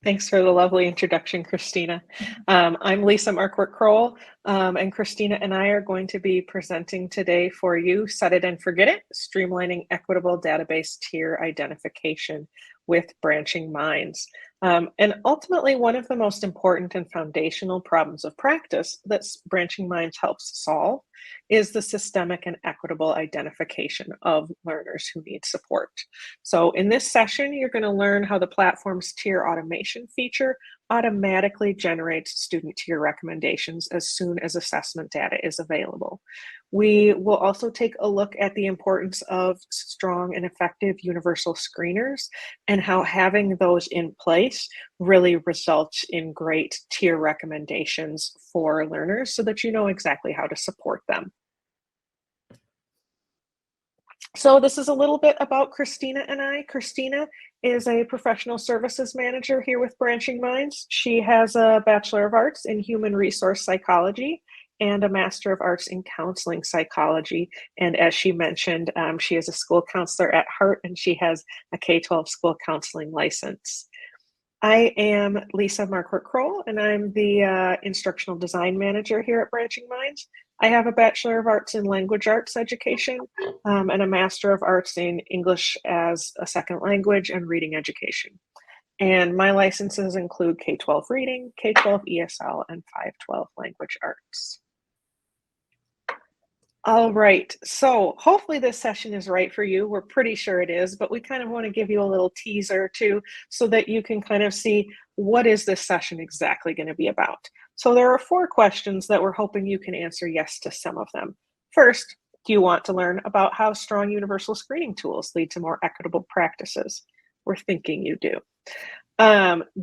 Thanks for the lovely introduction, Christina. I'm Lisa Marquardt-Kroll, and Christina and I are going to be presenting today for you Set It and Forget It, Streamlining Equitable Database Tier Identification with Branching Minds. And ultimately, one of the most important and foundational problems of practice that Branching Minds helps solve is the systemic and equitable identification of learners who need support. So in this session, you're going to learn how the platform's tier automation feature automatically generates student tier recommendations as soon as assessment data is available. We will also take a look at the importance of strong and effective universal screeners and how having those in place really results in great tier recommendations for learners so that you know exactly how to support them. So this is a little bit about Christina and I. Christina is a professional services manager here with Branching Minds. She has a Bachelor of Arts in Human Resource Psychology and a Master of Arts in Counseling Psychology. And as she mentioned, she is a school counselor at heart, and she has a K-12 school counseling license. I am Lisa Marquardt-Kroll, and I'm the instructional design manager here at Branching Minds. I have a Bachelor of Arts in Language Arts Education and a Master of Arts in English as a Second Language and Reading Education. And my licenses include K-12 Reading, K-12 ESL, and 512 Language Arts. All right, so hopefully this session is right for you. We're pretty sure it is, but we kind of want to give you a little teaser too, so that you can kind of see what is this session exactly going to be about. So there are 4 questions that we're hoping you can answer yes to some of them. First, do you want to learn about how strong universal screening tools lead to more equitable practices? We're thinking you do.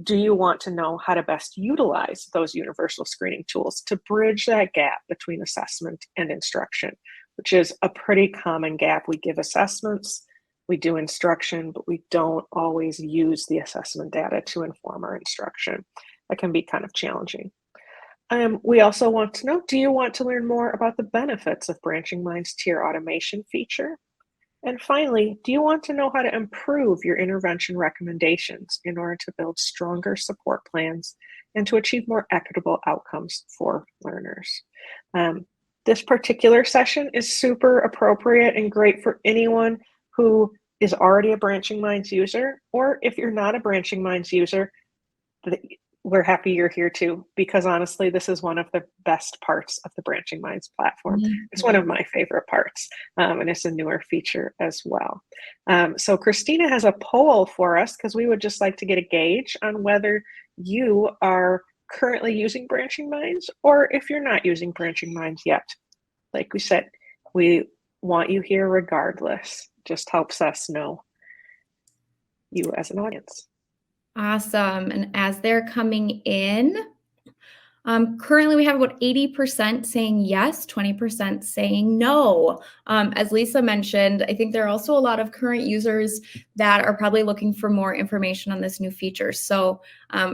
Do you want to know how to best utilize those universal screening tools to bridge that gap between assessment and instruction, which is a pretty common gap? We give assessments, we do instruction, but we don't always use the assessment data to inform our instruction. That can be kind of challenging. We also want to know, do you want to learn more about the benefits of Branching Minds tier automation feature? And finally, do you want to know how to improve your intervention recommendations in order to build stronger support plans and to achieve more equitable outcomes for learners? This particular session is super appropriate and great for anyone who is already a Branching Minds user, or if you're not a Branching Minds user, we're happy you're here too, because honestly, this is one of the best parts of the Branching Minds platform. It's one of my favorite parts, and it's a newer feature as well. So Christina has a poll for us because we would just like to get a gauge on whether you are currently using Branching Minds or if you're not using Branching Minds yet. Like we said, we want you here regardless. Just helps us know you as an audience. Awesome. And as they're coming in, currently we have about 80% saying yes, 20% saying no. As Lisa mentioned, I think there are also a lot of current users that are probably looking for more information on this new feature. So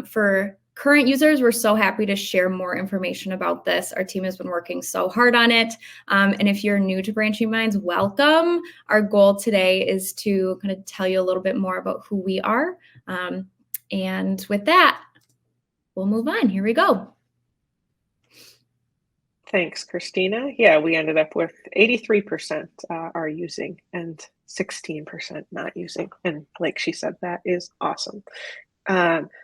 for current users, we're so happy to share more information about this. Our team has been working so hard on it. And if you're new to Branching Minds, welcome. Our goal today is to kind of tell you a little bit more about who we are. And with that, we'll move on. Here we go. Thanks, Christina. Yeah, we ended up with 83% are using and 16% not using. And like she said, that is awesome.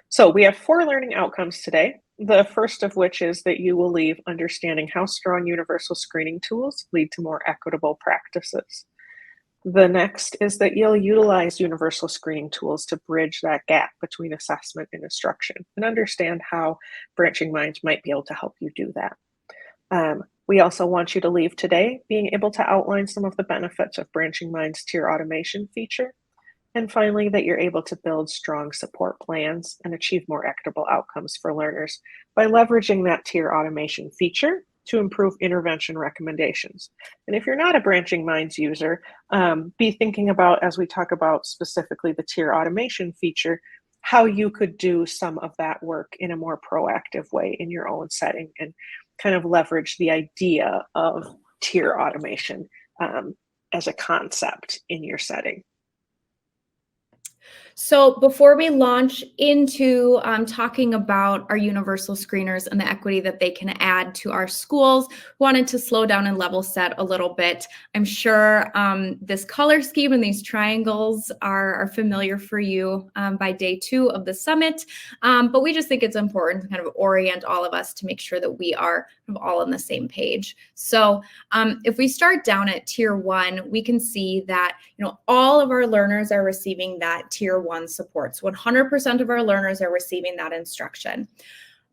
So we have 4 learning outcomes today. The first of which is that you will leave understanding how strong universal screening tools lead to more equitable practices. The next is that you'll utilize universal screening tools to bridge that gap between assessment and instruction and understand how Branching Minds might be able to help you do that. We also want you to leave today being able to outline some of the benefits of Branching Minds tier automation feature. And finally, that you're able to build strong support plans and achieve more equitable outcomes for learners by leveraging that tier automation feature to improve intervention recommendations. And if you're not a Branching Minds user, be thinking about, as we talk about specifically the tier automation feature, how you could do some of that work in a more proactive way in your own setting and kind of leverage the idea of tier automation as a concept in your setting. So before we launch into talking about our universal screeners and the equity that they can add to our schools, wanted to slow down and level set a little bit. I'm sure this color scheme and these triangles are familiar for you by day 2 of the summit, but we just think it's important to kind of orient all of us to make sure that we are all on the same page. So if we start down at tier 1, we can see that all of our learners are receiving that tier 1 support. So 100% of our learners are receiving that instruction.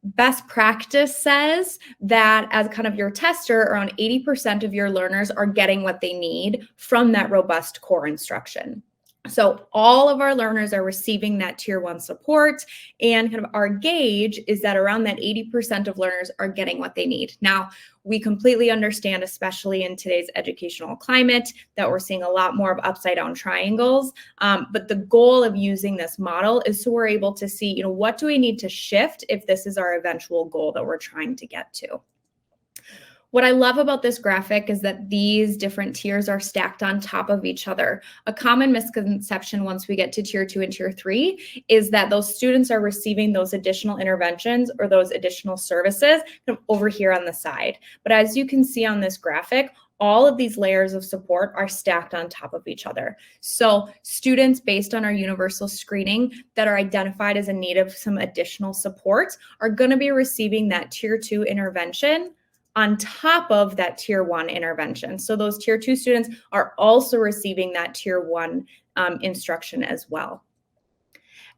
Best practice says that as kind of your tester, around 80% of your learners are getting what they need from that robust core instruction. So all of our learners are receiving that tier 1 support, and kind of our gauge is that around that 80% of learners are getting what they need. Now, we completely understand, especially in today's educational climate, that we're seeing a lot more of upside down triangles. But the goal of using this model is so we're able to see, what do we need to shift if this is our eventual goal that we're trying to get to. What I love about this graphic is that these different tiers are stacked on top of each other. A common misconception once we get to tier 2 and tier 3 is that those students are receiving those additional interventions or those additional services over here on the side. But as you can see on this graphic, all of these layers of support are stacked on top of each other. So students based on our universal screening that are identified as in need of some additional support are going to be receiving that tier 2 intervention on top of that tier 1 intervention. So those tier 2 students are also receiving that tier 1 instruction as well.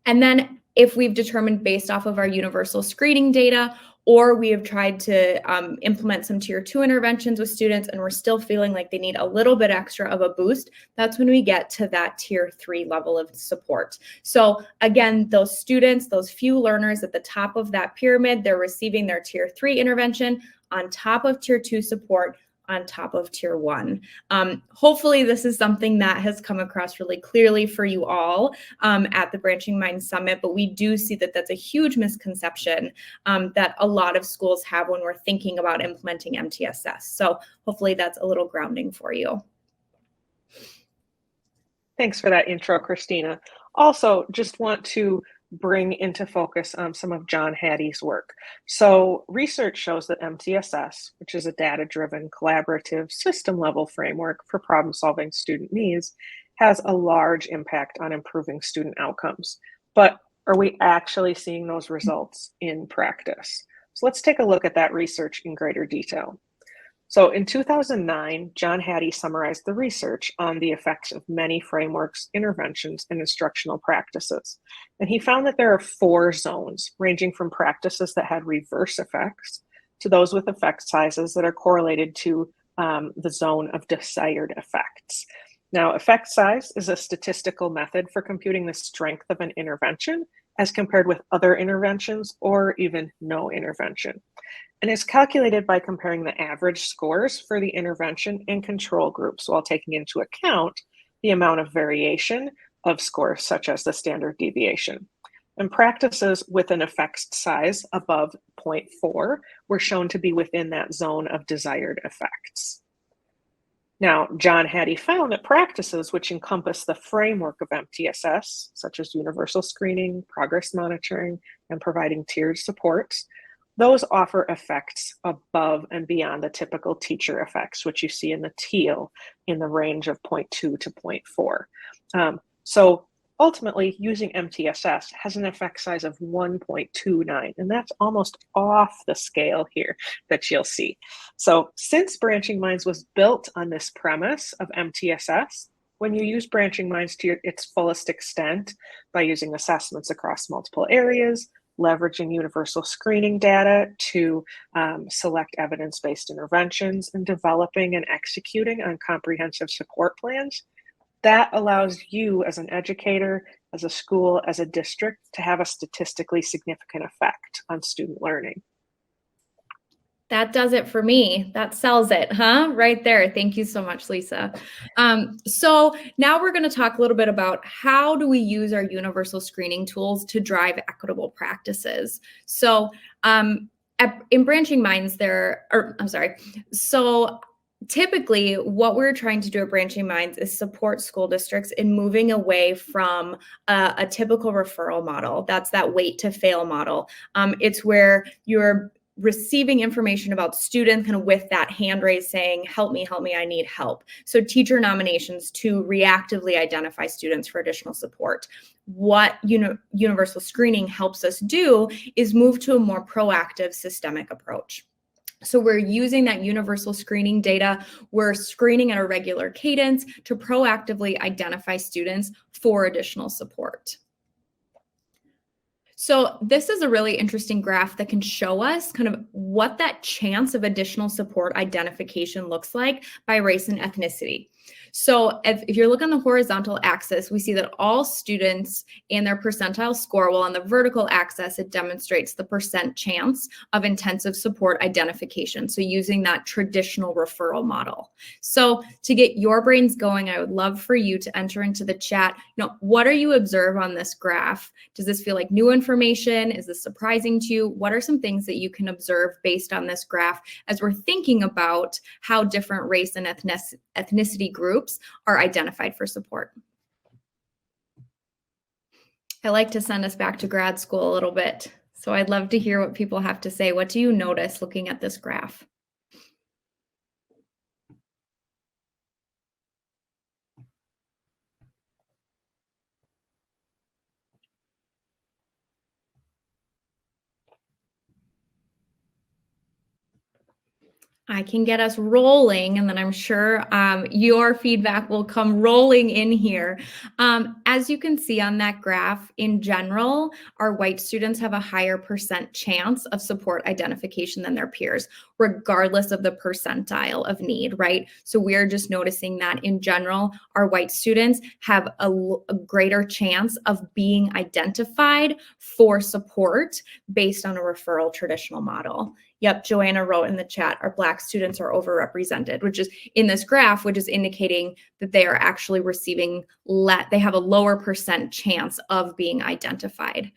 And then if we've determined based off of our universal screening data, or we have tried to implement some tier 2 interventions with students and we're still feeling like they need a little bit extra of a boost, that's when we get to that tier 3 level of support. So again, those students, those few learners at the top of that pyramid, they're receiving their tier 3 intervention on top of tier 2 support, on top of tier 1. Hopefully this is something that has come across really clearly for you all at the Branching Minds Summit, but we do see that that's a huge misconception that a lot of schools have when we're thinking about implementing MTSS. So hopefully that's a little grounding for you. Thanks for that intro, Christina. Also, just want to bring into focus some of John Hattie's work. So research shows that MTSS, which is a data-driven, collaborative, system-level framework for problem-solving student needs, has a large impact on improving student outcomes. But are we actually seeing those results in practice? So let's take a look at that research in greater detail. So in 2009, John Hattie summarized the research on the effects of many frameworks, interventions, and instructional practices. And he found that there are 4 zones, ranging from practices that had reverse effects to those with effect sizes that are correlated to the zone of desired effects. Now, effect size is a statistical method for computing the strength of an intervention as compared with other interventions or even no intervention. And it's calculated by comparing the average scores for the intervention and control groups while taking into account the amount of variation of scores, such as the standard deviation. And practices with an effect size above 0.4 were shown to be within that zone of desired effects. Now, John Hattie found that practices which encompass the framework of MTSS, such as universal screening, progress monitoring, and providing tiered supports, those offer effects above and beyond the typical teacher effects, which you see in the teal in the range of 0.2 to 0.4. So ultimately, using MTSS has an effect size of 1.29, and that's almost off the scale here that you'll see. So since Branching Minds was built on this premise of MTSS, when you use Branching Minds to its fullest extent by using assessments across multiple areas, leveraging universal screening data to select evidence-based interventions, and developing and executing on comprehensive support plans, that allows you as an educator, as a school, as a district to have a statistically significant effect on student learning. That does it for me. That sells it, huh? Right there. Thank you so much, Lisa. So now we're going to talk a little bit about how do we use our universal screening tools to drive equitable practices. So in Branching Minds, so typically what we're trying to do at Branching Minds is support school districts in moving away from a typical referral model. That's that wait to fail model. It's where you're receiving information about students kind of with that hand raised saying, help me, I need help. So teacher nominations to reactively identify students for additional support. What universal screening helps us do is move to a more proactive systemic approach. So we're using that universal screening data. We're screening at a regular cadence to proactively identify students for additional support. So this is a really interesting graph that can show us kind of what that chance of additional support identification looks like by race and ethnicity. So if you're looking on the horizontal axis, we see that all students and their percentile score, while on the vertical axis, it demonstrates the percent chance of intensive support identification. So using that traditional referral model. So to get your brains going, I would love for you to enter into the chat, what are you observe on this graph? Does this feel like new information? Is this surprising to you? What are some things that you can observe based on this graph as we're thinking about how different race and ethnicity groups are identified for support? I like to send us back to grad school a little bit. So I'd love to hear what people have to say. What do you notice looking at this graph? I can get us rolling, and then I'm sure your feedback will come rolling in here. As you can see on that graph, in general, our white students have a higher percent chance of support identification than their peers, regardless of the percentile of need, right? So we're just noticing that in general, our white students have a greater chance of being identified for support based on a referral traditional model. Yep, Joanna wrote in the chat, our Black students are overrepresented, which is in this graph, which is indicating that they are actually receiving, they have a lower percent chance of being identified.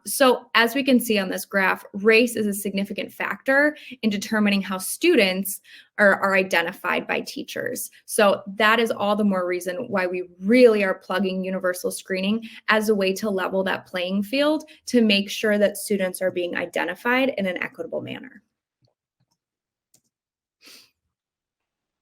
So as we can see on this graph, race is a significant factor in determining how students are identified by teachers. So that is all the more reason why we really are plugging universal screening as a way to level that playing field to make sure that students are being identified in an equitable manner.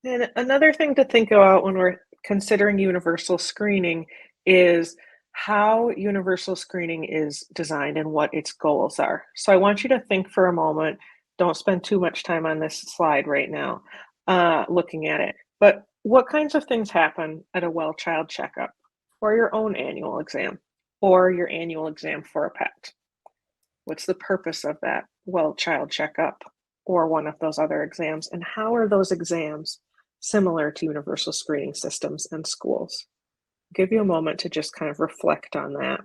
And another thing to think about when we're considering universal screening is how universal screening is designed and what its goals are. So I want you to think for a moment. Don't spend too much time on this slide right now looking at it. But what kinds of things happen at a well child checkup or your own annual exam or your annual exam for a pet? What's the purpose of that well child checkup or one of those other exams? And how are those exams similar to universal screening systems and schools? I'll give you a moment to just kind of reflect on that.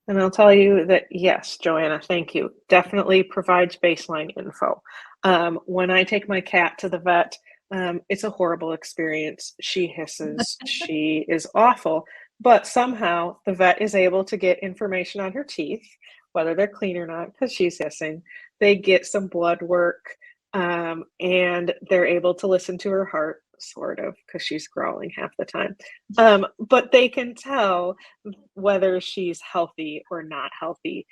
And I'll tell you that, yes, Joanna, thank you. Definitely provides baseline info. When I take my cat to the vet, it's a horrible experience. She hisses, she is awful, but somehow the vet is able to get information on her teeth, whether they're clean or not, because she's hissing. They get some blood work, and they're able to listen to her heart, sort of, because she's growling half the time. But they can tell whether she's healthy or not healthy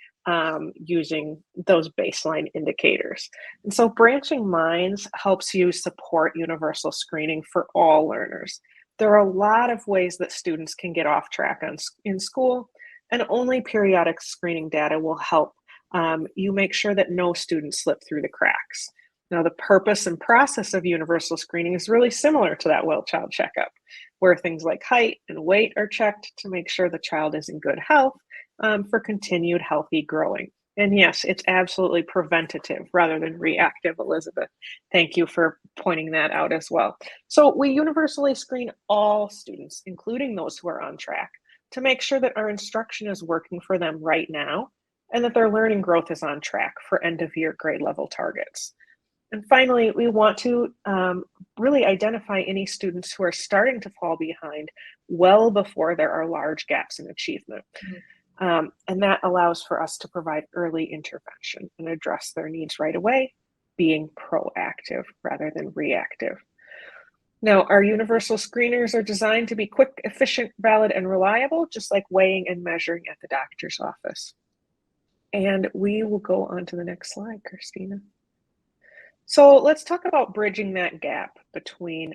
using those baseline indicators. And so Branching Minds helps you support universal screening for all learners. There are a lot of ways that students can get off track in school, and only periodic screening data will help you make sure that no students slip through the cracks. Now, the purpose and process of universal screening is really similar to that well child checkup, where things like height and weight are checked to make sure the child is in good health for continued healthy growing. And yes, it's absolutely preventative rather than reactive, Elizabeth. Thank you for pointing that out as well. So we universally screen all students, including those who are on track, to make sure that our instruction is working for them right now and that their learning growth is on track for end-of-year grade level targets. And finally, we want to really identify any students who are starting to fall behind well before there are large gaps in achievement. And that allows for us to provide early intervention and address their needs right away, being proactive rather than reactive. Now, our universal screeners are designed to be quick, efficient, valid, and reliable, just like weighing and measuring at the doctor's office. And we will go on to the next slide, Christina. So let's talk about bridging that gap between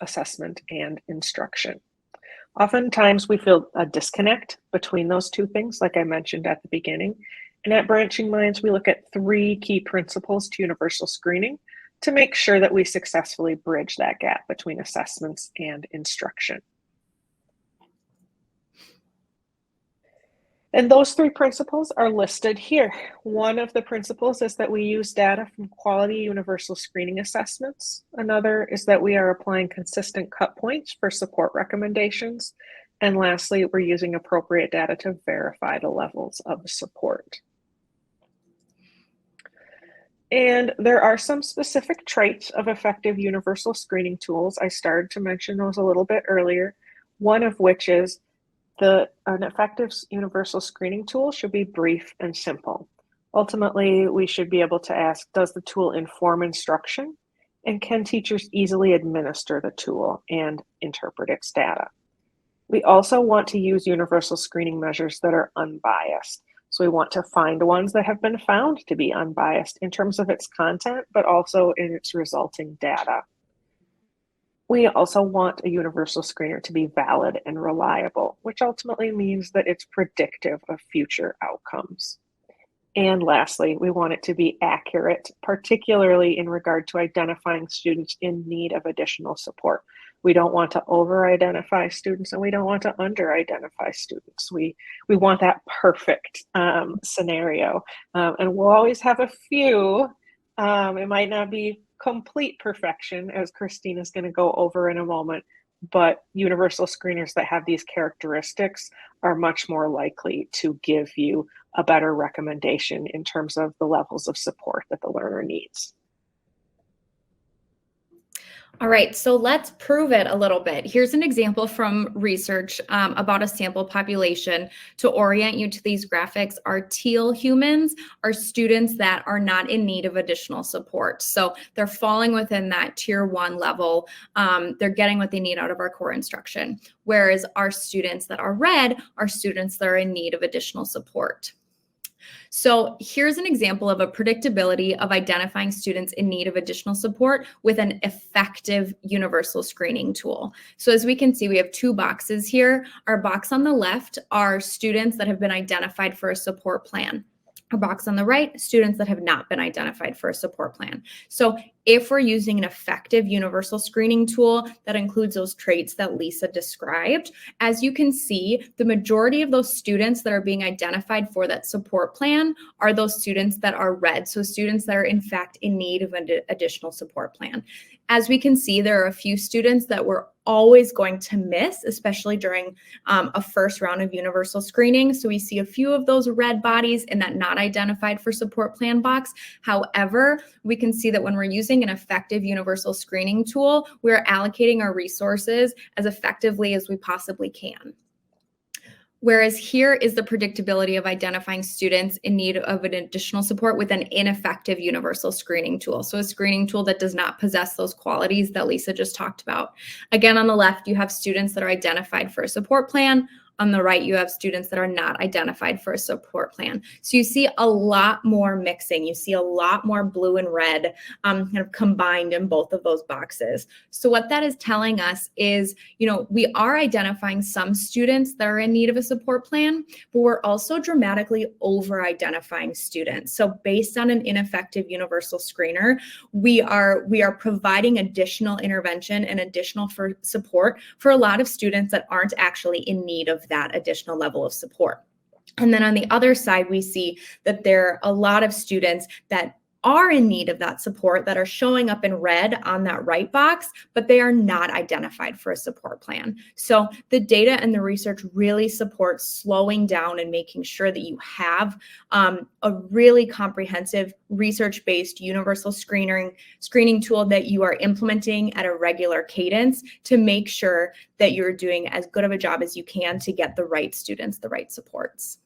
assessment and instruction. Oftentimes we feel a disconnect between those two things, like I mentioned at the beginning. And at Branching Minds, we look at 3 key principles to universal screening to make sure that we successfully bridge that gap between assessments and instruction. And those 3 principles are listed here. One of the principles is that we use data from quality universal screening assessments. Another is that we are applying consistent cut points for support recommendations. And lastly, we're using appropriate data to verify the levels of support. And there are some specific traits of effective universal screening tools. I started to mention those a little bit earlier, one of which is an effective universal screening tool should be brief and simple. Ultimately, we should be able to ask, does the tool inform instruction? And can teachers easily administer the tool and interpret its data? We also want to use universal screening measures that are unbiased. So we want to find ones that have been found to be unbiased in terms of its content, but also in its resulting data. We also want a universal screener to be valid and reliable, which ultimately means that it's predictive of future outcomes. And lastly, we want it to be accurate, particularly in regard to identifying students in need of additional support. We don't want to over-identify students and we don't want to under-identify students. We want that perfect scenario. And we'll always have a few. It might not be complete perfection, as Christina's going to go over in a moment, but universal screeners that have these characteristics are much more likely to give you a better recommendation in terms of the levels of support that the learner needs. All right, so let's prove it a little bit. Here's an example from research about a sample population. To orient you to these graphics, our teal humans are students that are not in need of additional support. So they're falling within that tier 1 level. They're getting what they need out of our core instruction. Whereas our students that are red are students that are in need of additional support. So here's an example of a predictability of identifying students in need of additional support with an effective universal screening tool. So as we can see, we have 2 boxes here. Our box on the left are students that have been identified for a support plan. Our box on the right, students that have not been identified for a support plan. So if we're using an effective universal screening tool that includes those traits that Lisa described, as you can see, the majority of those students that are being identified for that support plan are those students that are red. So students that are in fact in need of an additional support plan. As we can see, there are a few students that we're always going to miss, especially during a first round of universal screening. So we see a few of those red bodies in that not identified for support plan box. However, we can see that when we're using an effective universal screening tool, we're allocating our resources as effectively as we possibly can. Whereas here is the predictability of identifying students in need of an additional support with an ineffective universal screening tool. So a screening tool that does not possess those qualities that Lisa just talked about. Again, on the left, you have students that are identified for a support plan. On the right, you have students that are not identified for a support plan. So you see a lot more mixing. You see a lot more blue and red kind of combined in both of those boxes. So what that is telling us is, we are identifying some students that are in need of a support plan, but we're also dramatically over-identifying students. So based on an ineffective universal screener, we are providing additional intervention and additional support for a lot of students that aren't actually in need of that additional level of support. And then on the other side, we see that there are a lot of students that are in need of that support that are showing up in red on that right box, but they are not identified for a support plan. So the data and the research really supports slowing down and making sure that you have a really comprehensive research-based universal screening tool that you are implementing at a regular cadence to make sure that you're doing as good of a job as you can to get the right students the right supports.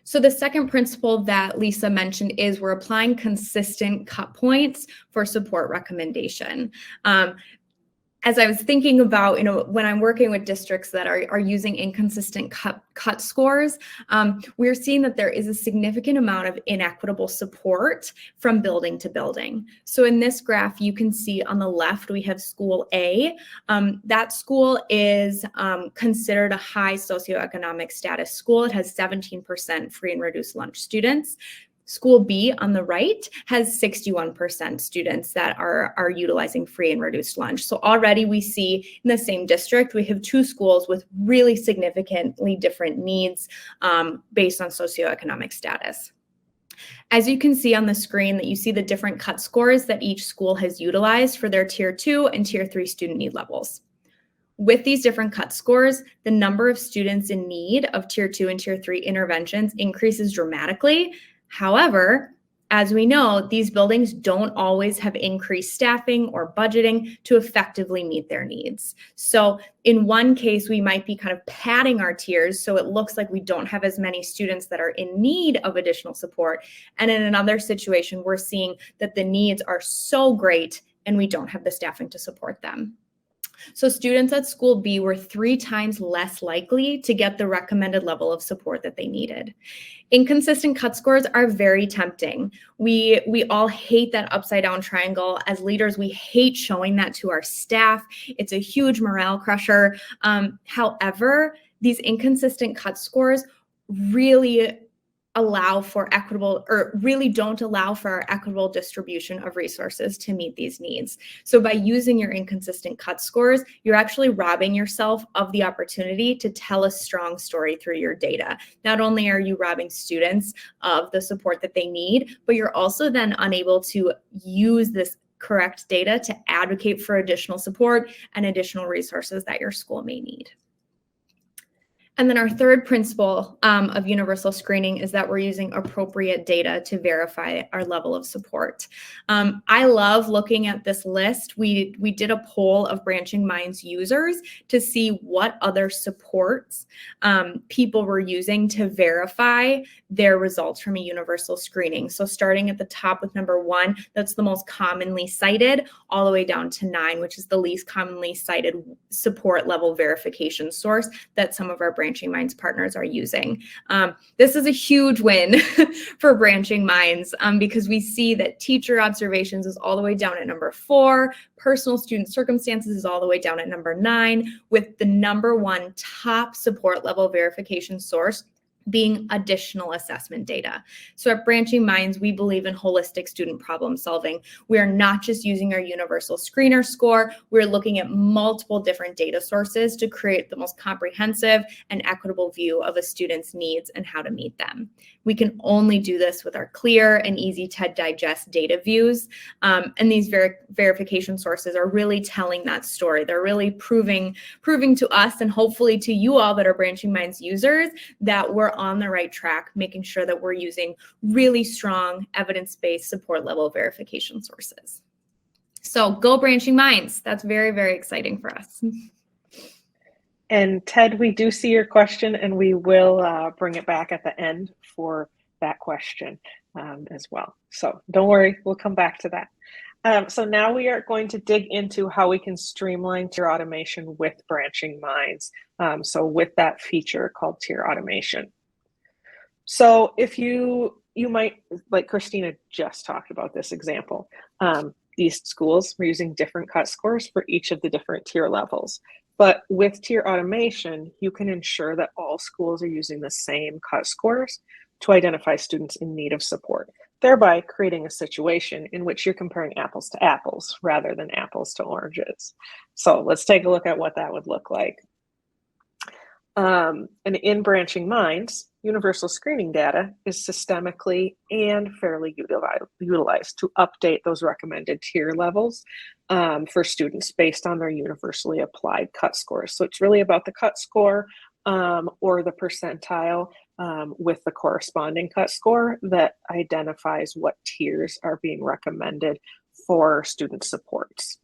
So the second principle that Lisa mentioned is we're applying consistent cut points for support recommendation. As I was thinking about, when I'm working with districts that are using inconsistent cut scores, we're seeing that there is a significant amount of inequitable support from building to building. So in this graph, you can see on the left, we have school A. That school is considered a high socioeconomic status school. It has 17% free and reduced lunch students. School B on the right has 61% students that are utilizing free and reduced lunch. So already we see in the same district, we have two schools with really significantly different needs based on socioeconomic status. As you can see on the screen, that you see the different cut scores that each school has utilized for their Tier 2 and Tier 3 student need levels. With these different cut scores, the number of students in need of Tier 2 and Tier 3 interventions increases dramatically. However, as we know, these buildings don't always have increased staffing or budgeting to effectively meet their needs. So in one case, we might be kind of padding our tiers so it looks like we don't have as many students that are in need of additional support. And in another situation, we're seeing that the needs are so great and we don't have the staffing to support them. So students at school B were 3 times less likely to get the recommended level of support that they needed. Inconsistent cut scores are very tempting. We all hate that upside down triangle. As leaders, we hate showing that to our staff. It's a huge morale crusher. However, these inconsistent cut scores really allow for equitable, or really don't allow for our equitable distribution of resources to meet these needs. So by using your inconsistent cut scores, you're actually robbing yourself of the opportunity to tell a strong story through your data. Not only are you robbing students of the support that they need, but you're also then unable to use this correct data to advocate for additional support and additional resources that your school may need. And then our third principle of universal screening is that we're using appropriate data to verify our level of support. I love looking at this list. We did a poll of Branching Minds users to see what other supports people were using to verify their results from a universal screening. So starting at the top with number 1, that's the most commonly cited, all the way down to 9, which is the least commonly cited support level verification source that some of our Branching Minds partners are using. This is a huge win for Branching Minds because we see that teacher observations is all the way down at number 4, personal student circumstances is all the way down at number 9, with the number 1 top support level verification source being additional assessment data. So at Branching Minds, we believe in holistic student problem solving. We are not just using our universal screener score, we're looking at multiple different data sources to create the most comprehensive and equitable view of a student's needs and how to meet them. We can only do this with our clear and easy to digest data views. And these verification sources are really telling that story. They're really proving to us and hopefully to you all that are Branching Minds users that we're on the right track, making sure that we're using really strong evidence-based support level verification sources. So go Branching Minds. That's very, very exciting for us. And Ted, we do see your question and we will bring it back at the end for that question as well. So don't worry, we'll come back to that. So now we are going to dig into how we can streamline tier automation with Branching Minds. So with that feature called tier automation. So if you might, like Christina just talked about this example, these schools were using different cut scores for each of the different tier levels. But with tier automation, you can ensure that all schools are using the same cut scores to identify students in need of support, thereby creating a situation in which you're comparing apples to apples rather than apples to oranges. So let's take a look at what that would look like. And in Branching Minds, universal screening data is systemically and fairly utilized to update those recommended tier levels for students based on their universally applied cut scores. So it's really about the cut score or the percentile with the corresponding cut score that identifies what tiers are being recommended for student supports.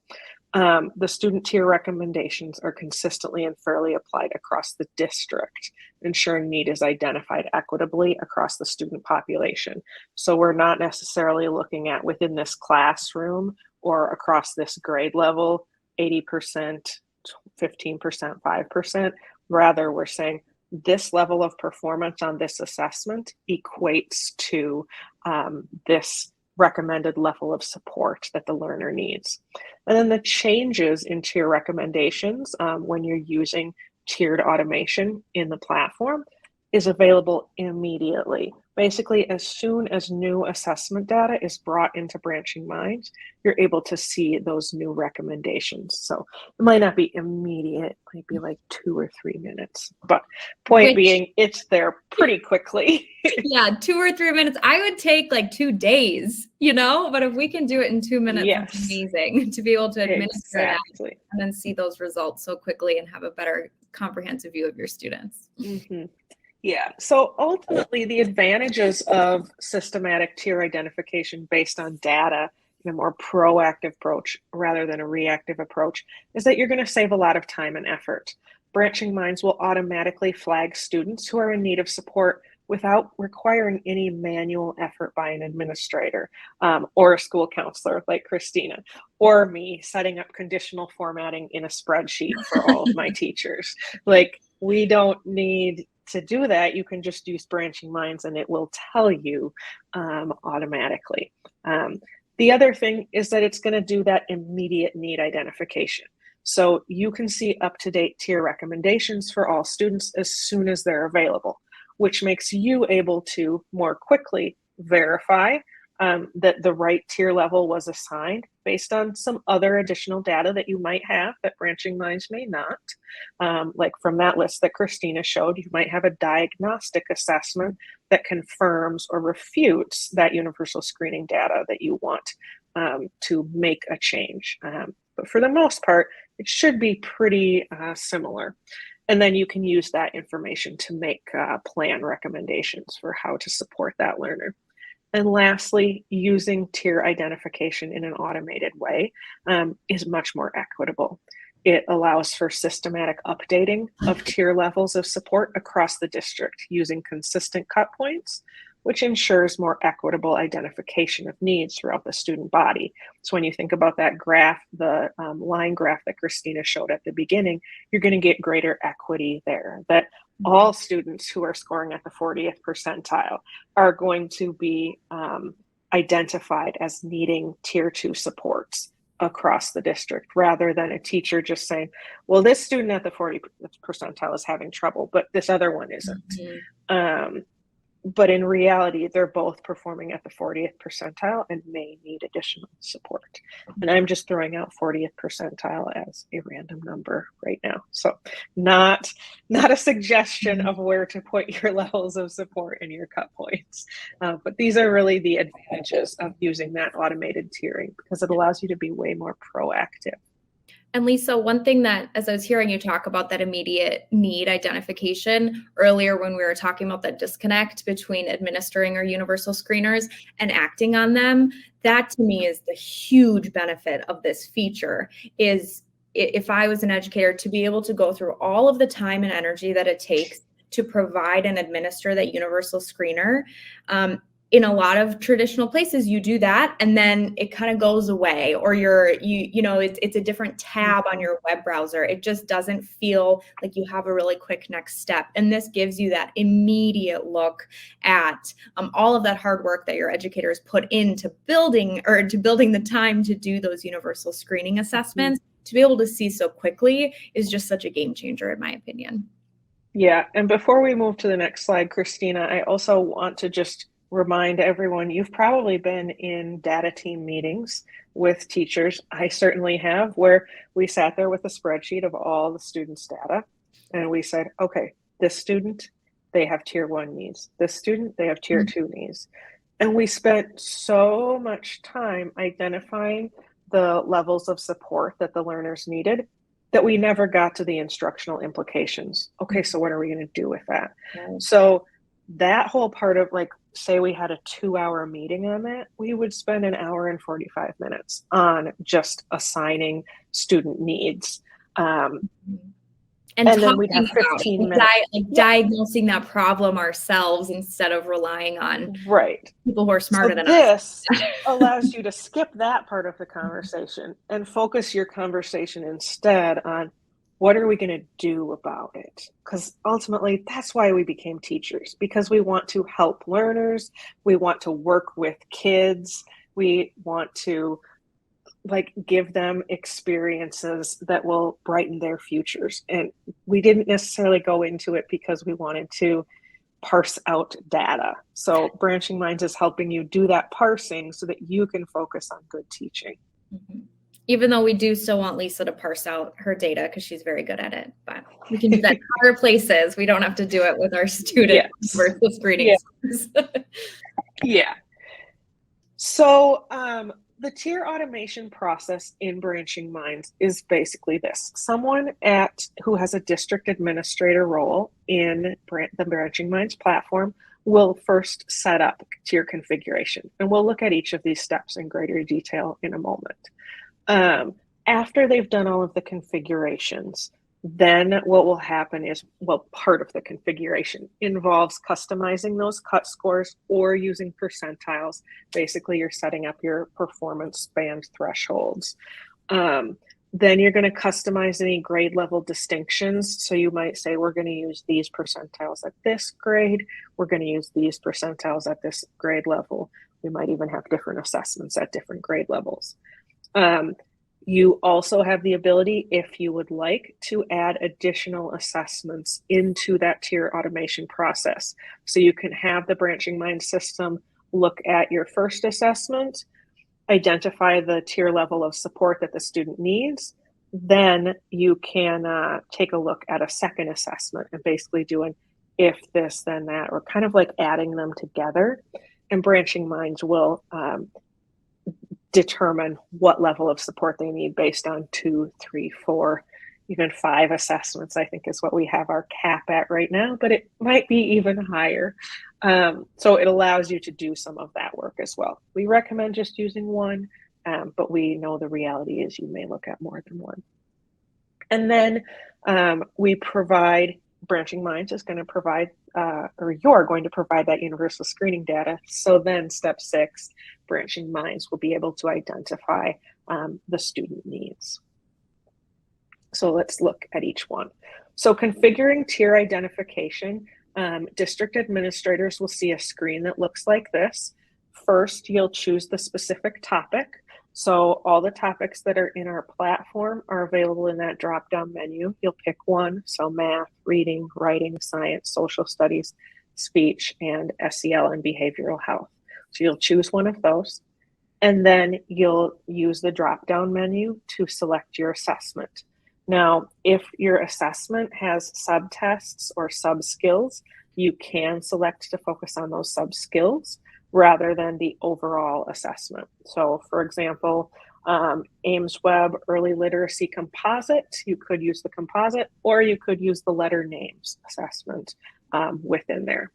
The student tier recommendations are consistently and fairly applied across the district, ensuring need is identified equitably across the student population. So we're not necessarily looking at within this classroom or across this grade level, 80%, 15%, 5%. Rather, we're saying this level of performance on this assessment equates to this recommended level of support that the learner needs. And then the changes in tier recommendations when you're using tiered automation in the platform is available immediately. Basically, as soon as new assessment data is brought into Branching Minds, you're able to see those new recommendations. So it might not be immediate, it might be like 2 or 3 minutes. But point being, it's there pretty quickly. Yeah, 2 or 3 minutes. I would take like 2 days, but if we can do it in 2 minutes, yes. That's amazing to be able to administer exactly. that and then see those results so quickly and have a better comprehensive view of your students. Mm-hmm. Yeah, so ultimately the advantages of systematic tier identification based on data in a more proactive approach rather than a reactive approach is that you're going to save a lot of time and effort. Branching Minds will automatically flag students who are in need of support without requiring any manual effort by an administrator or a school counselor like Christina, or me setting up conditional formatting in a spreadsheet for all of my teachers. Like, we don't need to do that. You can just use Branching Minds and it will tell you automatically. The other thing is that it's going to do that immediate need identification. So you can see up-to-date tier recommendations for all students as soon as they're available, which makes you able to more quickly verify that the right tier level was assigned based on some other additional data that you might have that Branching Minds may not. Like from that list that Christina showed, you might have a diagnostic assessment that confirms or refutes that universal screening data that you want to make a change. But for the most part, it should be pretty similar. And then you can use that information to make plan recommendations for how to support that learner. And lastly, using tier identification in an automated way is much more equitable. It allows for systematic updating of tier levels of support across the district using consistent cut points, which ensures more equitable identification of needs throughout the student body. So when you think about that graph, the line graph that Christina showed at the beginning, you're going to get greater equity there, that all students who are scoring at the 40th percentile are going to be identified as needing tier 2 supports across the district, rather than a teacher just saying, well, this student at the 40th percentile is having trouble, but this other one isn't. Mm-hmm. But in reality, they're both performing at the 40th percentile and may need additional support. And I'm just throwing out 40th percentile as a random number right now. So not a suggestion of where to put your levels of support and your cut points. But these are really the advantages of using that automated tiering, because it allows you to be way more proactive. And Lisa, one thing that, as I was hearing you talk about that immediate need identification earlier when we were talking about that disconnect between administering our universal screeners and acting on them, that to me is the huge benefit of this feature. Is if I was an educator, to be able to go through all of the time and energy that it takes to provide and administer that universal screener. In a lot of traditional places, you do that and then it kind of goes away, or it's a different tab on your web browser. It just doesn't feel like you have a really quick next step. And this gives you that immediate look at all of that hard work that your educators put into building the time to do those universal screening assessments. To be able to see so quickly is just such a game changer, in my opinion. Yeah. And before we move to the next slide, Christina, I also want to just remind everyone, you've probably been in data team meetings with teachers. I certainly have, where we sat there with a spreadsheet of all the students' data and we said, okay, This student, they have tier 1 needs. This student, they have tier 2 needs. And we spent so much time identifying the levels of support that the learners needed that we never got to the instructional implications. Okay, so what are we going to do with that? Right. So that whole part of, like, say we had a 2-hour meeting on that, we would spend an hour and 45 minutes on just assigning student needs. And then talking we'd have about 15 it, minutes. diagnosing that problem ourselves instead of relying on Right. people who are smarter than us. This allows you to skip that part of the conversation and focus your conversation instead on what are we going to do about it? Because ultimately, that's why we became teachers, because we want to help learners. We want to work with kids. We want to give them experiences that will brighten their futures. And we didn't necessarily go into it because we wanted to parse out data. So Branching Minds is helping you do that parsing so that you can focus on good teaching. Mm-hmm. Even though we do still want Lisa to parse out her data because she's very good at it, but we can do that in other places. We don't have to do it with our students versus grading scores. Yeah. So the tier automation process in Branching Minds is basically this. Someone who has a district administrator role in the Branching Minds platform will first set up tier configuration. And we'll look at each of these steps in greater detail in a moment. After they've done all of the configurations, then what will happen is, part of the configuration involves customizing those cut scores or using percentiles. Basically, you're setting up your performance band thresholds. Then you're going to customize any grade level distinctions. So you might say, we're going to use these percentiles at this grade. We're going to use these percentiles at this grade level. We might even have different assessments at different grade levels. You also have the ability, if you would like, to add additional assessments into that tier automation process. So you can have the Branching Minds system look at your first assessment, identify the tier level of support that the student needs. Then you can take a look at a second assessment and basically do an if this, then that, or kind of like adding them together. And Branching Minds will determine what level of support they need based on 2, 3, 4, even 5 assessments, I think is what we have our cap at right now, but it might be even higher. So it allows you to do some of that work as well. We recommend just using one, but we know the reality is you may look at more than one. And then Branching Minds is going to provide, or you're going to provide that universal screening data. So then step 6, Branching Minds will be able to identify the student needs. So let's look at each one. So configuring tier identification, district administrators will see a screen that looks like this. First, you'll choose the specific topic. So all the topics that are in our platform are available in that drop-down menu. You'll pick one, so math, reading, writing, science, social studies, speech, and SEL and behavioral health. So you'll choose one of those, and then you'll use the drop-down menu to select your assessment. Now, if your assessment has subtests or sub-skills, you can select to focus on those sub-skills rather than the overall assessment. So for example, Ames Web Early Literacy Composite, you could use the composite, or you could use the letter names assessment within there.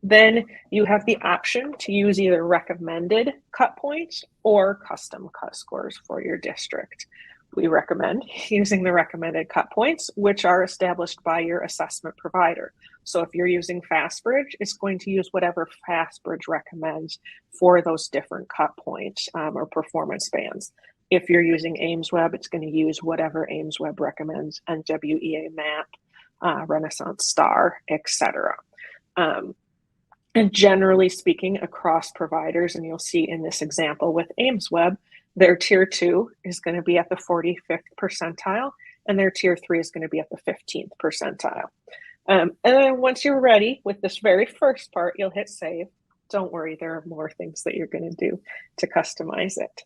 Then you have the option to use either recommended cut points or custom cut scores for your district. We recommend using the recommended cut points, which are established by your assessment provider. So if you're using FastBridge, it's going to use whatever FastBridge recommends for those different cut points or performance bands. If you're using Ames Web, it's going to use whatever Ames Web recommends, NWEA MAP, Renaissance Star, etc. And generally speaking, across providers, and you'll see in this example with Ames Web, their tier 2 is going to be at the 45th percentile, and their tier 3 is going to be at the 15th percentile. And then once you're ready with this very first part, you'll hit save. Don't worry, there are more things that you're going to do to customize it.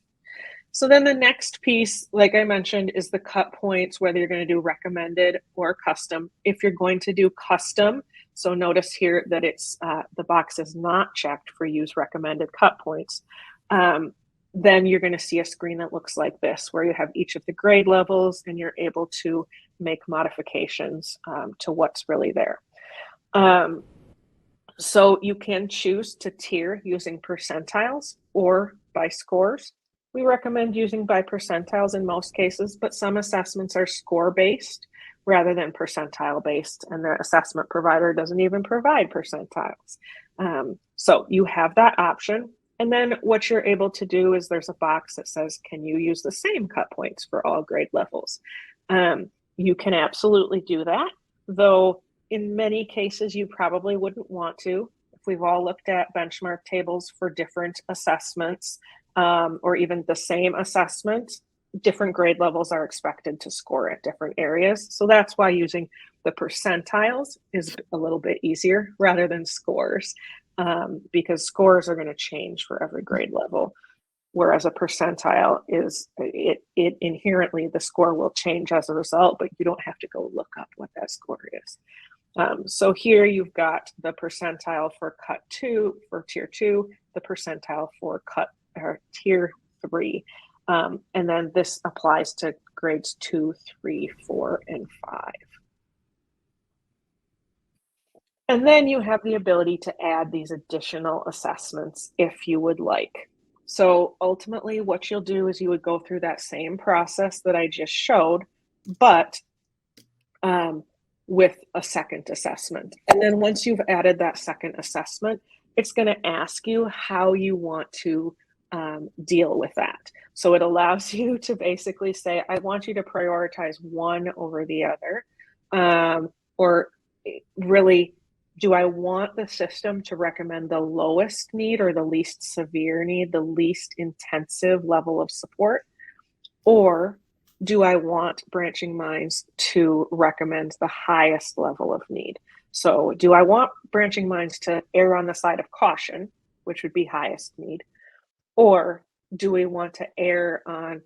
So then the next piece, like I mentioned, is the cut points, whether you're going to do recommended or custom. If you're going to do custom, so notice here that it's the box is not checked for use recommended cut points. Then you're going to see a screen that looks like this, where you have each of the grade levels and you're able to make modifications to what's really there. So you can choose to tier using percentiles or by scores. We recommend using by percentiles in most cases, but some assessments are score-based rather than percentile-based, and the assessment provider doesn't even provide percentiles. So you have that option. And then what you're able to do is there's a box that says, can you use the same cut points for all grade levels? You can absolutely do that, though in many cases you probably wouldn't want to. If we've all looked at benchmark tables for different assessments, or even the same assessment, different grade levels are expected to score at different areas. So that's why using the percentiles is a little bit easier rather than scores, because scores are going to change for every grade level. Whereas a percentile is, it inherently, the score will change as a result, but you don't have to go look up what that score is. So here you've got the percentile for cut 2 for tier 2, the percentile for tier 3. And then this applies to grades 2, 3, 4, and 5. And then you have the ability to add these additional assessments if you would like. So ultimately what you'll do is you would go through that same process that I just showed, but with a second assessment. And then once you've added that second assessment, it's going to ask you how you want to deal with that. So it allows you to basically say, I want you to prioritize one over the other, or really, do I want the system to recommend the lowest need or the least severe need, the least intensive level of support? Or do I want Branching Minds to recommend the highest level of need? So do I want Branching Minds to err on the side of caution, which would be highest need? Or do we want to err on,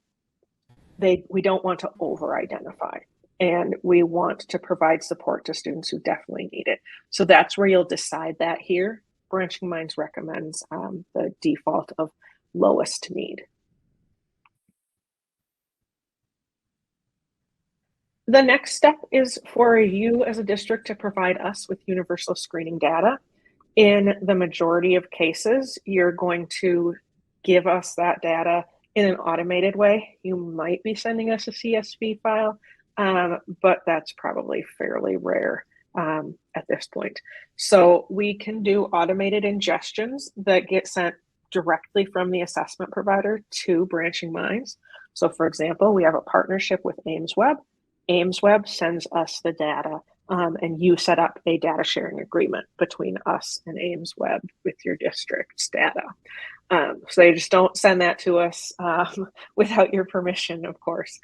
we don't want to over-identify, and we want to provide support to students who definitely need it? So that's where you'll decide that here. Branching Minds recommends the default of lowest need. The next step is for you as a district to provide us with universal screening data. In the majority of cases, you're going to give us that data in an automated way. You might be sending us a CSV file, but that's probably fairly rare at this point. So we can do automated ingestions that get sent directly from the assessment provider to Branching Minds. So for example, we have a partnership with AIMSweb. AIMSweb sends us the data, and you set up a data sharing agreement between us and AIMSweb with your district's data. So they just don't send that to us without your permission, of course.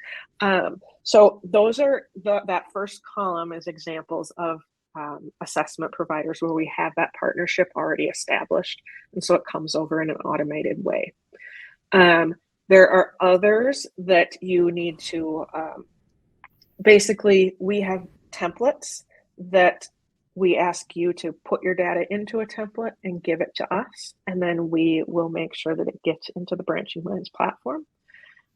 So those are that first column is examples of assessment providers where we have that partnership already established, and so it comes over in an automated way. There are others that you need to basically, we have templates that we ask you to put your data into a template and give it to us, and then we will make sure that it gets into the Branching Minds platform.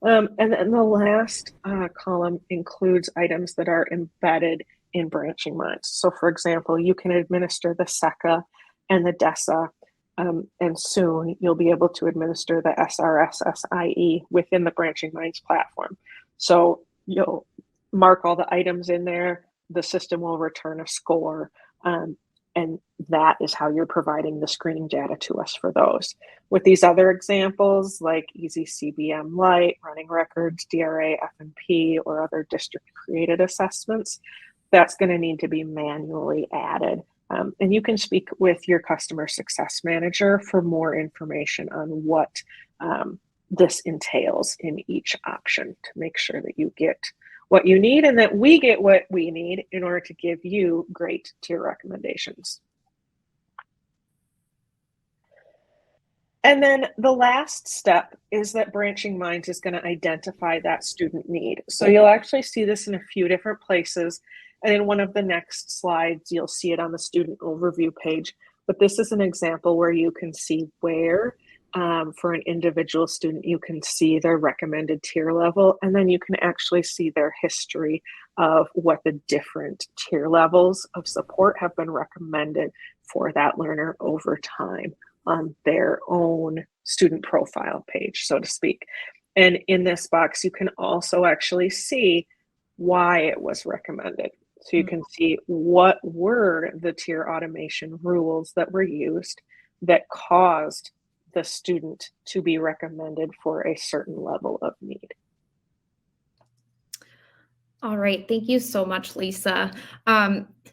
And then the last column includes items that are embedded in Branching Minds. So for example, you can administer the SECA and the DESA, and soon you'll be able to administer the SRSSIE within the Branching Minds platform. So you'll mark all the items in there, the system will return a score, and that is how you're providing the screening data to us for those. With these other examples like Easy CBM Lite, Running Records, DRA, F&P, or other district created assessments, that's going to need to be manually added. And you can speak with your customer success manager for more information on what this entails in each option to make sure that you get what you need and that we get what we need in order to give you great tier recommendations. And then the last step is that Branching Minds is going to identify that student need. So you'll actually see this in a few different places. And in one of the next slides, you'll see it on the student overview page. But this is an example where you can see where, for an individual student, you can see their recommended tier level, and then you can actually see their history of what the different tier levels of support have been recommended for that learner over time on their own student profile page, so to speak. And in this box, you can also actually see why it was recommended. So you can see what were the tier automation rules that were used that caused the student to be recommended for a certain level of need. All right, thank you so much, Lisa.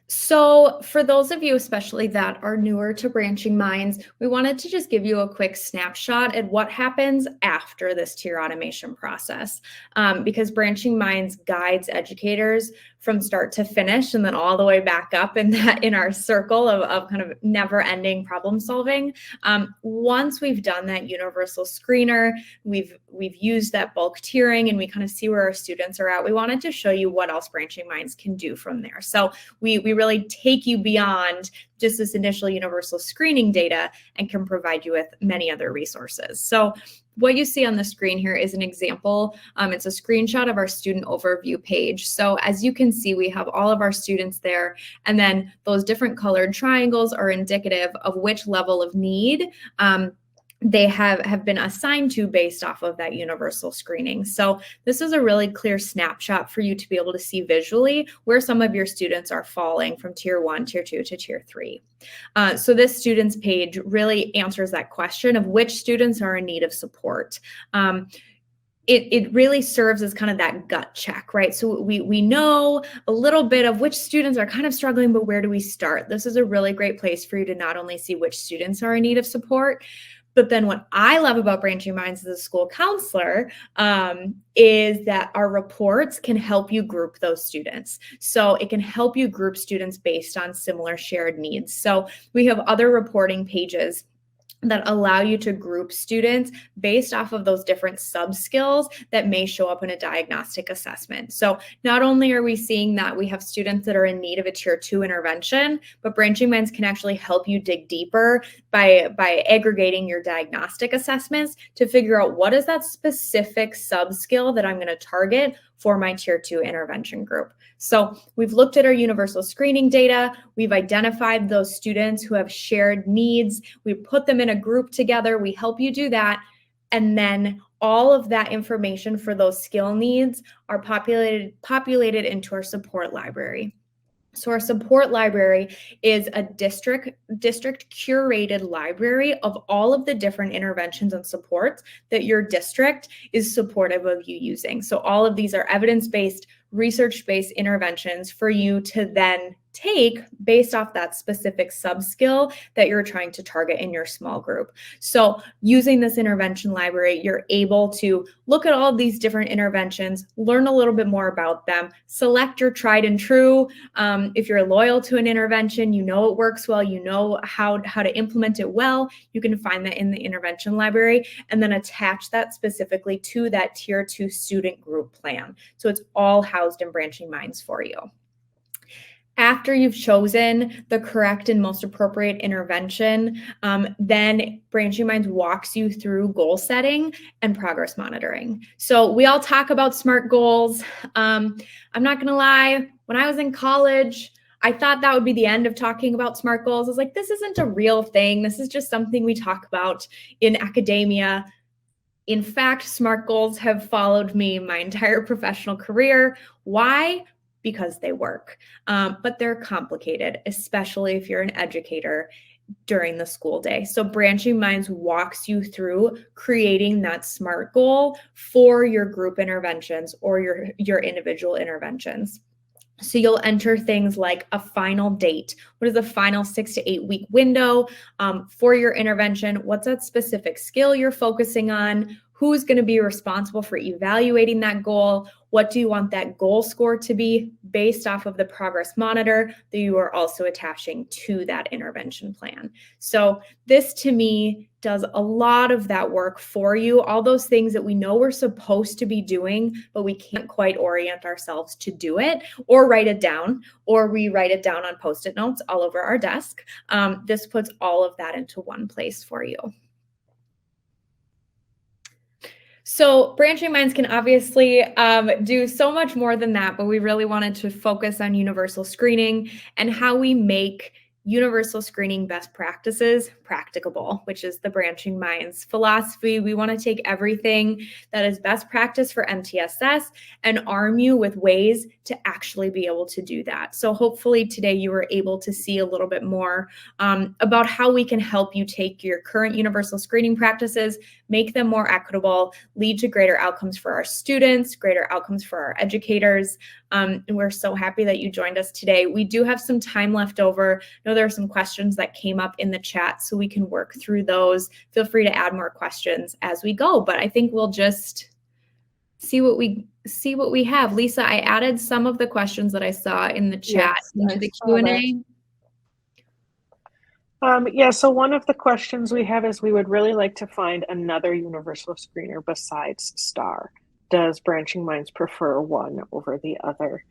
So for those of you especially that are newer to Branching Minds, we wanted to just give you a quick snapshot at what happens after this tier automation process, because Branching Minds guides educators from start to finish and then all the way back up in our circle of kind of never-ending problem solving. Once we've done that universal screener, we've used that bulk tiering, and we kind of see where our students are at, we wanted to show you what else Branching Minds can do from there. So we really take you beyond just this initial universal screening data and can provide you with many other resources. So what you see on the screen here is an example. It's a screenshot of our student overview page. So as you can see, we have all of our students there, and then those different colored triangles are indicative of which level of need they have been assigned to based off of that universal screening. So this is a really clear snapshot for you to be able to see visually where some of your students are falling from tier 1, tier 2 to tier 3. So this students page really answers that question of which students are in need of support. It really serves as kind of that gut check, right? So we know a little bit of which students are kind of struggling, but where do we start? This is a really great place for you to not only see which students are in need of support, but then what I love about Branching Minds as a school counselor is that our reports can help you group those students. So it can help you group students based on similar shared needs. So we have other reporting pages that allow you to group students based off of those different sub-skills that may show up in a diagnostic assessment. So not only are we seeing that we have students that are in need of a tier 2 intervention, but Branching Minds can actually help you dig deeper by aggregating your diagnostic assessments to figure out what is that specific sub-skill that I'm going to target for my tier 2 intervention group. So we've looked at our universal screening data. We've identified those students who have shared needs. We put them in a group together. We help you do that. And then all of that information for those skill needs are populated into our support library. So our support library is a district curated library of all of the different interventions and supports that your district is supportive of you using. So all of these are evidence-based, research-based interventions for you to then take based off that specific sub-skill that you're trying to target in your small group. So using this intervention library, you're able to look at all of these different interventions, learn a little bit more about them, select your tried and true. If you're loyal to an intervention, you know it works well, you know how to implement it well, you can find that in the intervention library and then attach that specifically to that tier 2 student group plan. So it's all housed in Branching Minds for you. After you've chosen the correct and most appropriate intervention, then Branching Minds walks you through goal setting and progress monitoring. So we all talk about SMART goals. I'm not going to lie, when I was in college, I thought that would be the end of talking about SMART goals. I was like, this isn't a real thing. This is just something we talk about in academia. In fact, SMART goals have followed me my entire professional career. Why? Because they work, but they're complicated, especially if you're an educator during the school day. So Branching Minds walks you through creating that SMART goal for your group interventions or your individual interventions. So you'll enter things like a final date. What is the final 6 to 8 week window for your intervention? What's that specific skill you're focusing on? Who's going to be responsible for evaluating that goal? What do you want that goal score to be based off of the progress monitor that you are also attaching to that intervention plan? So this to me does a lot of that work for you, all those things that we know we're supposed to be doing, but we can't quite orient ourselves to do it or write it down, or we write it down on Post-it notes all over our desk. This puts all of that into one place for you. So branching minds can obviously do so much more than that, but we really wanted to focus on universal screening and how we make universal screening best practices practicable, which is the branching minds philosophy. We want to take everything that is best practice for MTSS and arm you with ways to actually be able to do that. So hopefully today you were able to see a little bit more about how we can help you take your current universal screening practices, make them more equitable, lead to greater outcomes for our students, greater outcomes for our educators. And we're so happy that you joined us today. We do have some time left over. I know there are some questions that came up in the chat, so we can work through those. Feel free to add more questions as we go, but I think we'll just see what we have. Lisa, I added some of the questions that I saw in the chat into the Q&A. Yeah, so one of the questions we have is we would really like to find another universal screener besides STAR. Does Branching Minds prefer one over the other?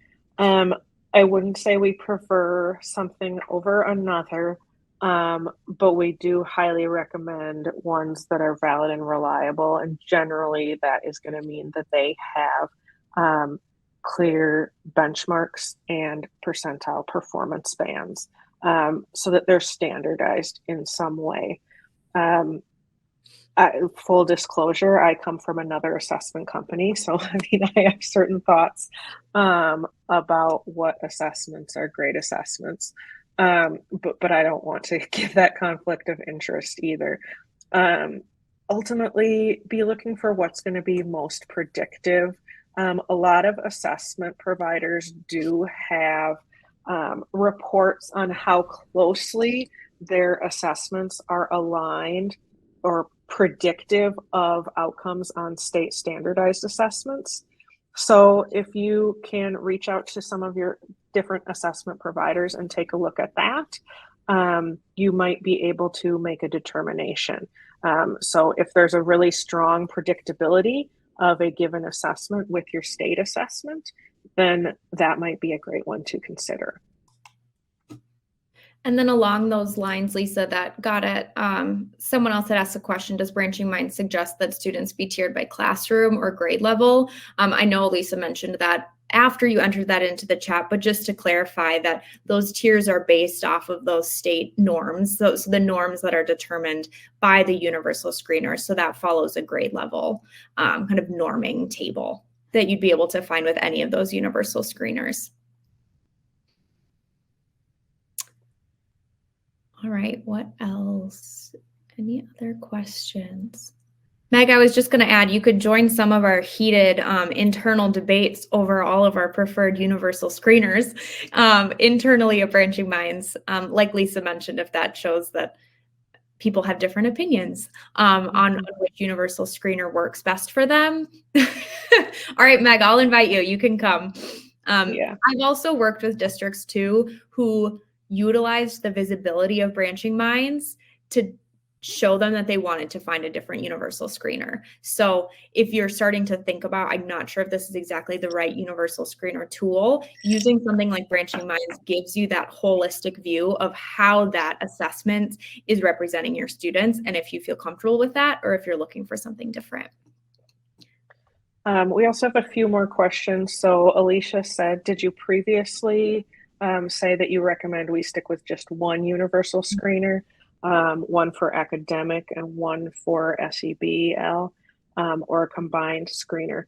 I wouldn't say we prefer something over another, but we do highly recommend ones that are valid and reliable. And generally that is going to mean that they have clear benchmarks and percentile performance bands, so that they're standardized in some way. Full disclosure, I come from another assessment company, so I mean, I have certain thoughts about what assessments are great assessments, but I don't want to give that conflict of interest either. Ultimately, be looking for what's going to be most predictive. A lot of assessment providers do have reports on how closely their assessments are aligned or predictive of outcomes on state standardized assessments. So if you can reach out to some of your different assessment providers and take a look at that, you might be able to make a determination. So if there's a really strong predictability of a given assessment with your state assessment, then that might be a great one to consider. And then along those lines, Lisa, that got at, someone else had asked a question, does Branching Minds suggest that students be tiered by classroom or grade level? I know Lisa mentioned that after you entered that into the chat, but just to clarify that those tiers are based off of those state norms, those the norms that are determined by the universal screener. So that follows a grade level kind of norming table that you'd be able to find with any of those universal screeners. All right, what else? Any other questions? Meg, I was just going to add, you could join some of our heated internal debates over all of our preferred universal screeners internally at Branching Minds. Like Lisa mentioned, if that shows that people have different opinions on which universal screener works best for them. All right, Meg, I'll invite you. You can come. Yeah. I've also worked with districts too who utilized the visibility of Branching Minds to show them that they wanted to find a different universal screener. So if you're starting to think about, I'm not sure if this is exactly the right universal screener tool, using something like Branching Minds gives you that holistic view of how that assessment is representing your students, and if you feel comfortable with that, or if you're looking for something different. We also have a few more questions. So Alicia said, did you previously say that you recommend we stick with just one universal screener, one for academic and one for SEBL, or a combined screener?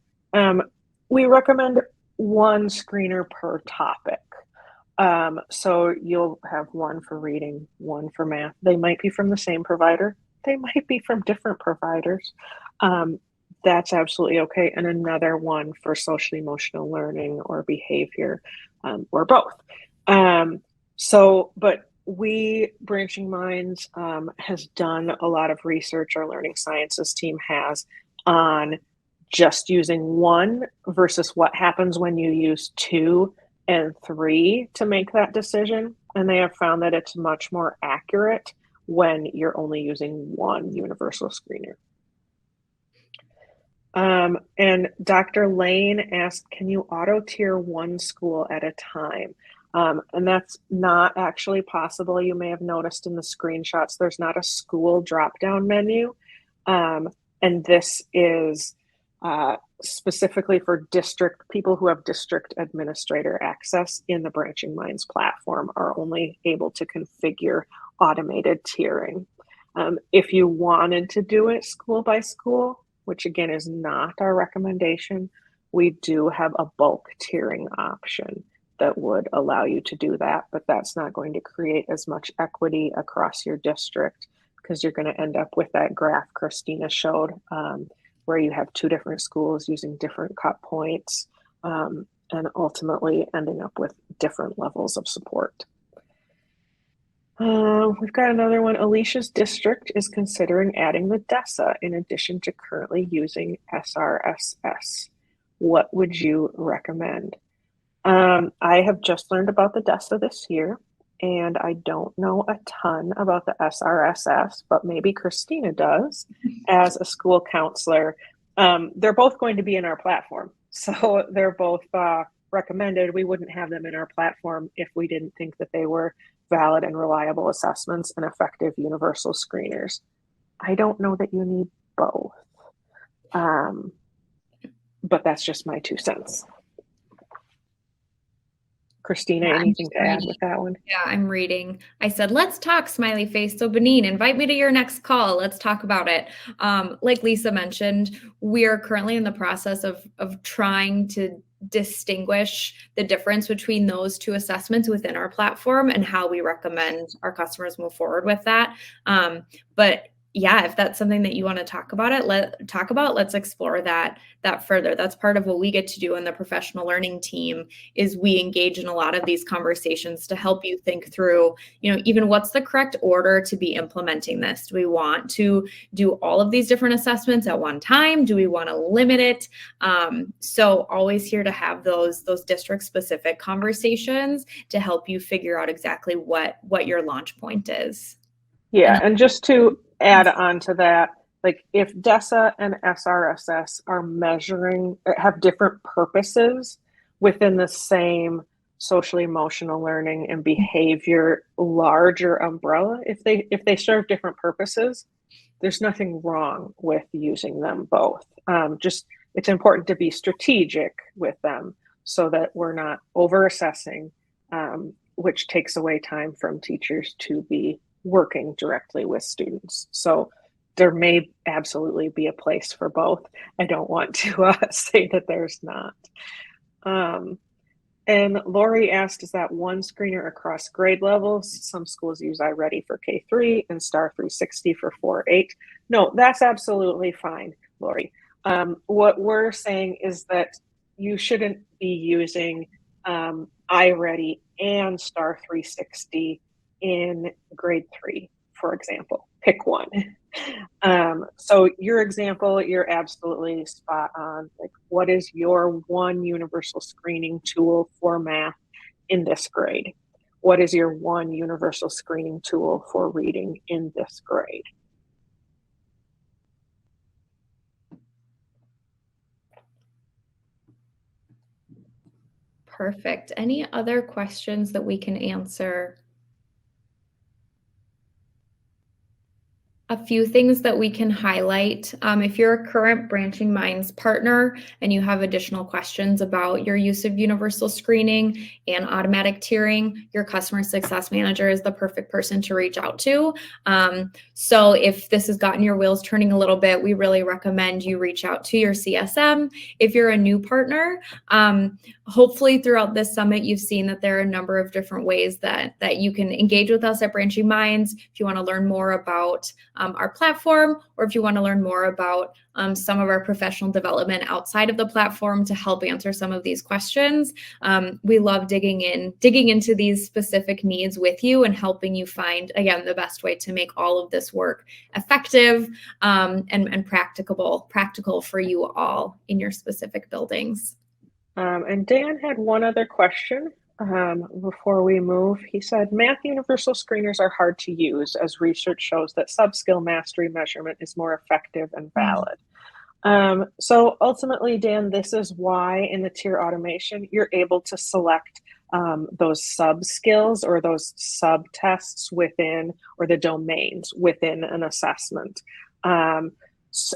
We recommend one screener per topic. So you'll have one for reading, one for math. They might be from the same provider. They might be from different providers. That's absolutely okay. And another one for social emotional learning or behavior, or both. But we, Branching Minds, has done a lot of research, our learning sciences team has, on just using one versus what happens when you use 2 and 3 to make that decision. And they have found that it's much more accurate when you're only using one universal screener. And Dr. Lane asked, can you auto tier one school at a time? And that's not actually possible. You may have noticed in the screenshots, there's not a school drop-down menu. And this is specifically for district people who have district administrator access in the Branching Minds platform are only able to configure automated tiering. If you wanted to do it school by school, which again is not our recommendation, we do have a bulk tiering option that would allow you to do that, but that's not going to create as much equity across your district because you're going to end up with that graph Christina showed where you have 2 different schools using different cut points and ultimately ending up with different levels of support. We've got another one. Alicia's district is considering adding the DESA in addition to currently using SRSS. What would you recommend? I have just learned about the DESA this year, and I don't know a ton about the SRSS, but maybe Christina does as a school counselor. They're both going to be in our platform, so they're both recommended. We wouldn't have them in our platform if we didn't think that they were valid and reliable assessments and effective universal screeners. I don't know that you need both, but that's just my 2 cents. Christina, anything to add with that one? Yeah, I'm reading. I said, let's talk, smiley face. So Benin, invite me to your next call. Let's talk about it. Like Lisa mentioned, we are currently in the process of trying to distinguish the difference between those 2 assessments within our platform and how we recommend our customers move forward with that. But yeah, if that's something that you want to talk about, let's explore that further. That's part of what we get to do in the professional learning team is we engage in a lot of these conversations to help you think through, even what's the correct order to be implementing this? Do we want to do all of these different assessments at one time? Do we want to limit it? So always here to have those district specific conversations to help you figure out exactly what your launch point is. Yeah, and just to add on to that, like if DESA and SRSS are have different purposes within the same social emotional learning and behavior larger umbrella, if they serve different purposes, there's nothing wrong with using them both. Just it's important to be strategic with them so that we're not over assessing, which takes away time from teachers to be working directly with students. So there may absolutely be a place for both. I don't want to say that there's not. And Lori asked, is that one screener across grade levels? Some schools use iReady for K3 and Star 360 for 4-8. No, that's absolutely fine, Lori. What we're saying is that you shouldn't be using iReady and Star 360 in grade 3, for example. Pick one. So your example, you're absolutely spot on. Like, what is your one universal screening tool for math in this grade? What is your one universal screening tool for reading in this grade? Perfect. Any other questions that we can answer? A few things that we can highlight. If you're a current Branching Minds partner and you have additional questions about your use of universal screening and automatic tiering, your customer success manager is the perfect person to reach out to. So if this has gotten your wheels turning a little bit, we really recommend you reach out to your CSM. If you're a new partner, hopefully throughout this summit, you've seen that there are a number of different ways that you can engage with us at Branching Minds. If you want to learn more about our platform, or if you want to learn more about some of our professional development outside of the platform to help answer some of these questions. We love digging into these specific needs with you and helping you find, again, the best way to make all of this work effective and practical for you all in your specific buildings. And Dan had one other question before we move. He said, math universal screeners are hard to use as research shows that sub-skill mastery measurement is more effective and valid. So ultimately, Dan, this is why in the tier automation, you're able to select those sub-skills or those sub-tests within, or the domains within an assessment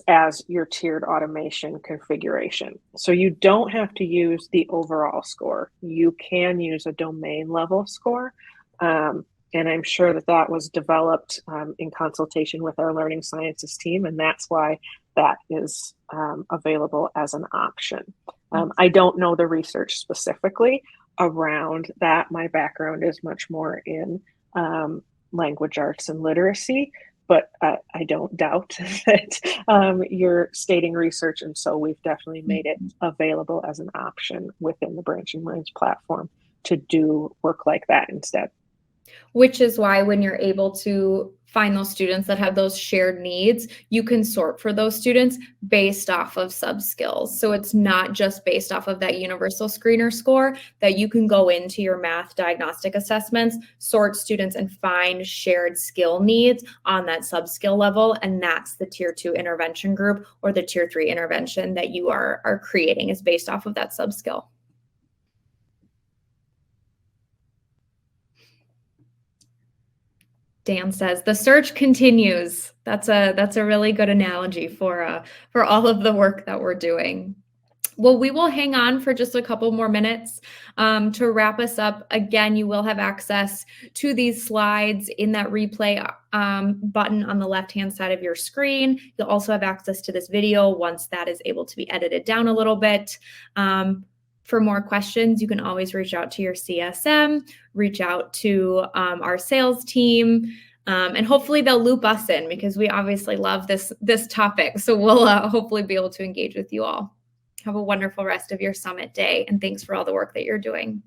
as your tiered automation configuration. So you don't have to use the overall score. You can use a domain level score. And I'm sure that was developed in consultation with our learning sciences team, and that's why that is available as an option. I don't know the research specifically around that. My background is much more in language arts and literacy, but I don't doubt that you're stating research, and so we've definitely made it available as an option within the Branching Minds platform to do work like that instead. Which is why when you're able to find those students that have those shared needs, you can sort for those students based off of sub-skills. So it's not just based off of that universal screener score, that you can go into your math diagnostic assessments, sort students, and find shared skill needs on that sub-skill level. And that's the tier 2 intervention group, or the tier 3 intervention that you are creating is based off of that sub-skill. Dan says the search continues. That's a really good analogy for all of the work that we're doing. Well, we will hang on for just a couple more minutes to wrap us up. Again, you will have access to these slides in that replay button on the left-hand side of your screen. You'll also have access to this video once that is able to be edited down a little bit. For more questions, you can always reach out to your CSM, reach out to our sales team, and hopefully they'll loop us in, because we obviously love this topic. So we'll hopefully be able to engage with you all. Have a wonderful rest of your summit day, and thanks for all the work that you're doing.